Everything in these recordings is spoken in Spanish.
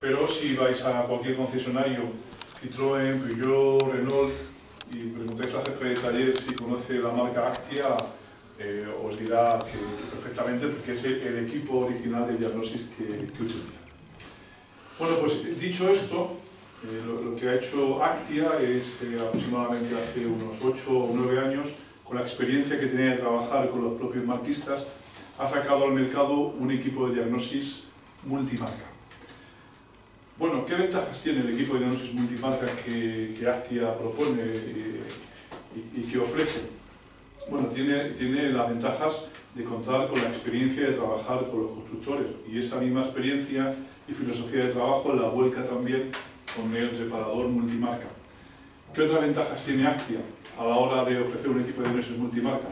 pero si vais a cualquier concesionario, Citroën, Peugeot, Renault, y preguntáis al jefe de taller si conoce la marca Actia, os dirá que perfectamente, porque es el equipo original de diagnosis que utiliza. Bueno, pues dicho esto, lo que ha hecho Actia es aproximadamente hace unos 8 o 9 años, con la experiencia que tenía de trabajar con los propios marquistas, ha sacado al mercado un equipo de diagnosis multimarca. Bueno, ¿qué ventajas tiene el equipo de diagnosis multimarca que Actia propone y que ofrece? Bueno, tiene las ventajas de contar con la experiencia de trabajar con los constructores, y esa misma experiencia y filosofía de trabajo la vuelca también con el reparador multimarca. ¿Qué otras ventajas tiene Actia a la hora de ofrecer un equipo de diagnosis multimarca?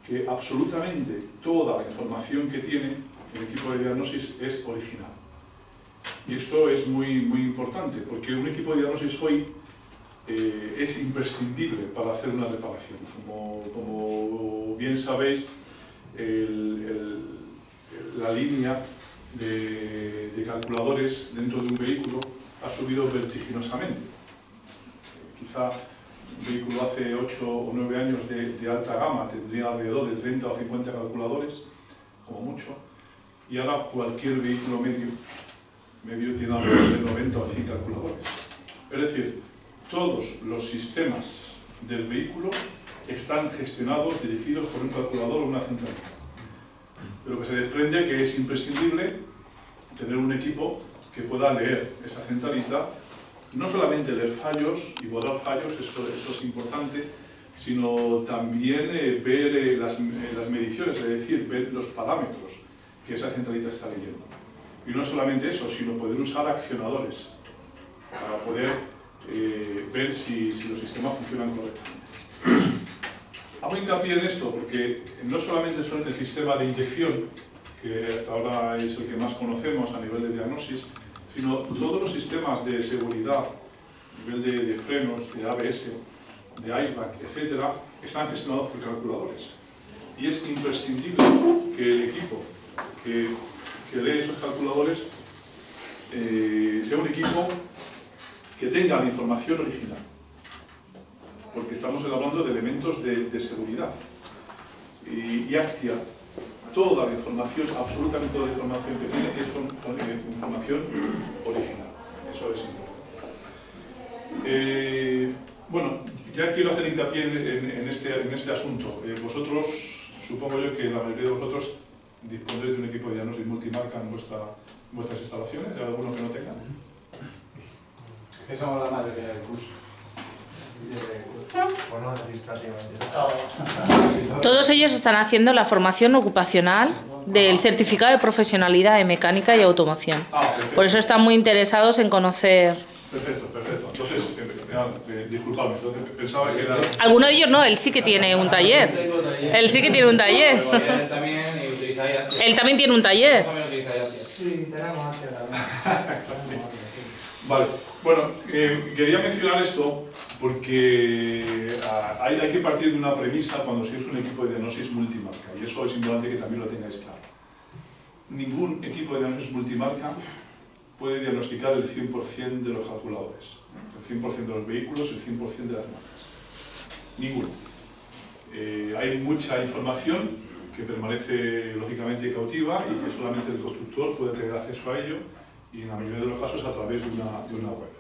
Que absolutamente toda la información que tiene el equipo de diagnosis es original. Y esto es muy importante, porque un equipo de diagnosis hoy es imprescindible para hacer una reparación. Como bien sabéis, la línea de calculadores dentro de un vehículo ha subido vertiginosamente. Quizá un vehículo hace 8 o 9 años de alta gama tendría alrededor de 30 o 50 calculadores, como mucho, y ahora cualquier vehículo medio tiene alrededor de 90 o 100 calculadores. Es decir, todos los sistemas del vehículo están gestionados, dirigidos por un calculador o una centralita. Pero que se desprende que es imprescindible tener un equipo que pueda leer esa centralita, no solamente leer fallos y borrar fallos, esto es importante, sino también ver las mediciones, es decir, ver los parámetros que esa centralita está leyendo. Y no solamente eso, sino poder usar accionadores para poder ver si los sistemas funcionan correctamente. Hago hincapié en esto porque no solamente son el sistema de inyección, que hasta ahora es el que más conocemos a nivel de diagnosis, sino todos los sistemas de seguridad, a nivel de frenos, de ABS, de airbag, etc., están gestionados por calculadores. Y es imprescindible que el equipo que lee esos calculadores sea un equipo que tenga la información original, porque estamos hablando de elementos de seguridad. Y Actia, toda la información, absolutamente toda la información que tiene es información original. Eso es importante. Bueno, ya quiero hacer hincapié en este asunto. Vosotros, supongo yo que la mayoría de vosotros dispondréis de un equipo de diagnosis multimarca en vuestras instalaciones. ¿Hay alguno que no tengan? Que somos la mayoría del curso. Bueno, administrativamente. Todos ellos están haciendo la formación ocupacional del certificado de profesionalidad de mecánica y automoción. Por eso están muy interesados en conocer. Perfecto. Entonces, disculpadme, pensaba que era... Alguno de ellos no, él sí que tiene un taller. Él sí que tiene un taller. Él también tiene un taller. Sí, tenemos Actia también. Vale, bueno, quería mencionar esto porque hay que partir de una premisa cuando se usa un equipo de diagnosis multimarca, y eso es importante que también lo tengáis claro. Ningún equipo de diagnosis multimarca puede diagnosticar el 100% de los calculadores, el 100% de los vehículos, el 100% de las marcas. Ninguno. Hay mucha información que permanece lógicamente cautiva y que solamente el constructor puede tener acceso a ello, y en la mayoría de los casos a través de una web.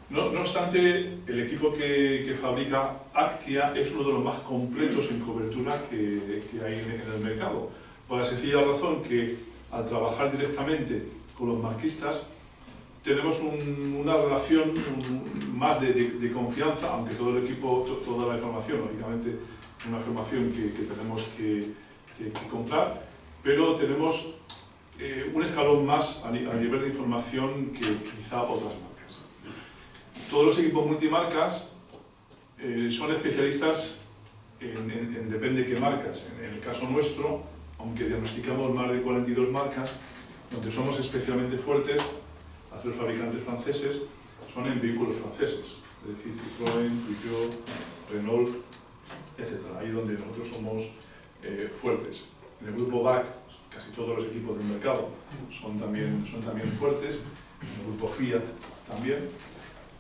No obstante, el equipo que fabrica Actia es uno de los más completos en cobertura que hay en el mercado, por la sencilla razón que al trabajar directamente con los marquistas tenemos una relación más de confianza, aunque todo el equipo, toda la información, lógicamente es una información que tenemos que comprar, pero tenemos un escalón más a nivel de información que quizá otras marcas. Todos los equipos multimarcas son especialistas en depende de qué marcas. En el caso nuestro, aunque diagnosticamos más de 42 marcas, donde somos especialmente fuertes, al ser fabricantes franceses, son en vehículos franceses, es decir, Citroën, Peugeot, Renault, etc. Ahí donde nosotros somos fuertes. En el grupo BAC, casi todos los equipos del mercado son también fuertes, el grupo Fiat también,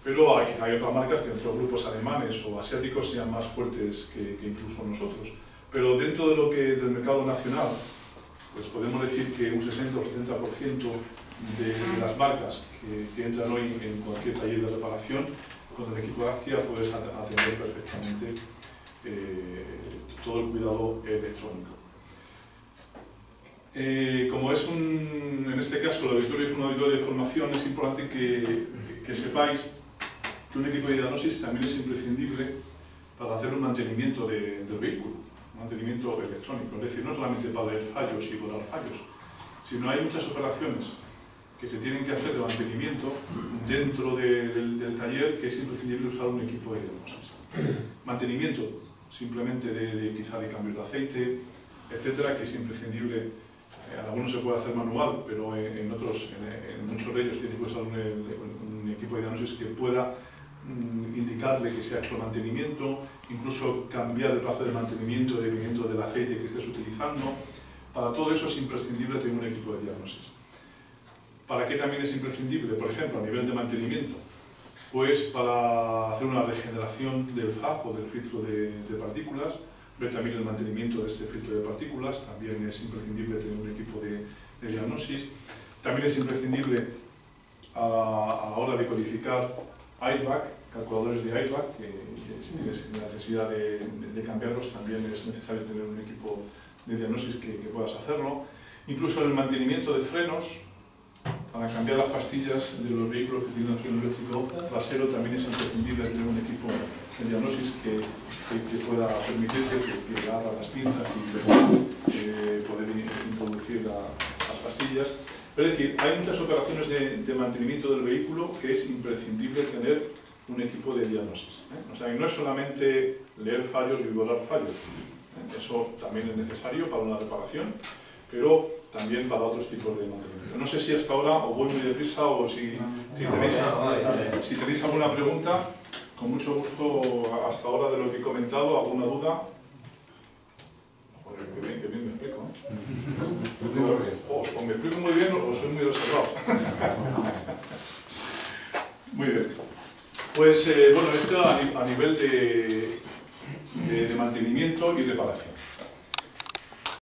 pero hay otras marcas que otros grupos alemanes o asiáticos sean más fuertes que incluso nosotros. Pero dentro de lo que del mercado nacional, pues podemos decir que un 60 o 70% de las marcas que entran hoy en cualquier taller de reparación, con el equipo Dacia puedes atender perfectamente todo el cuidado electrónico. Como es en este caso el auditorio es un auditorio de formación, es importante que sepáis que un equipo de diagnosis también es imprescindible para hacer un mantenimiento del vehículo, un mantenimiento electrónico, es decir, no solamente para leer fallos y borrar fallos, sino hay muchas operaciones que se tienen que hacer de mantenimiento dentro del taller que es imprescindible usar un equipo de diagnosis. Mantenimiento simplemente quizá de cambios de aceite, etcétera, que es imprescindible. En algunos se puede hacer manual, pero en muchos de ellos tiene que usar un equipo de diagnosis que pueda indicarle que se ha hecho mantenimiento, incluso cambiar el plazo de mantenimiento del aceite que estés utilizando. Para todo eso es imprescindible tener un equipo de diagnosis. ¿Para qué también es imprescindible? Por ejemplo, a nivel de mantenimiento, pues para hacer una regeneración del FAP o del filtro de partículas, ver también el mantenimiento de este filtro de partículas, también es imprescindible tener un equipo de diagnosis. También es imprescindible a la hora de codificar airbag, calculadores de airbag, que si tienes la necesidad de cambiarlos, también es necesario tener un equipo de diagnosis que puedas hacerlo. Incluso en el mantenimiento de frenos, para cambiar las pastillas de los vehículos que tienen freno eléctrico trasero, también es imprescindible tener un equipo de diagnosis que pueda permitirte que abra las pinzas y poder introducir las pastillas. Es decir, hay muchas operaciones de mantenimiento del vehículo que es imprescindible tener un equipo de diagnosis. O sea, no es solamente leer fallos y borrar fallos. Eso también es necesario para una reparación, pero también para otros tipos de mantenimiento. No sé si hasta ahora os voy muy deprisa o si tenéis alguna pregunta, con mucho gusto hasta ahora de lo que he comentado, alguna duda. Joder, qué bien me explico, o me explico muy bien o soy muy reservado. Muy bien. Pues bueno, esto a nivel de mantenimiento y reparación.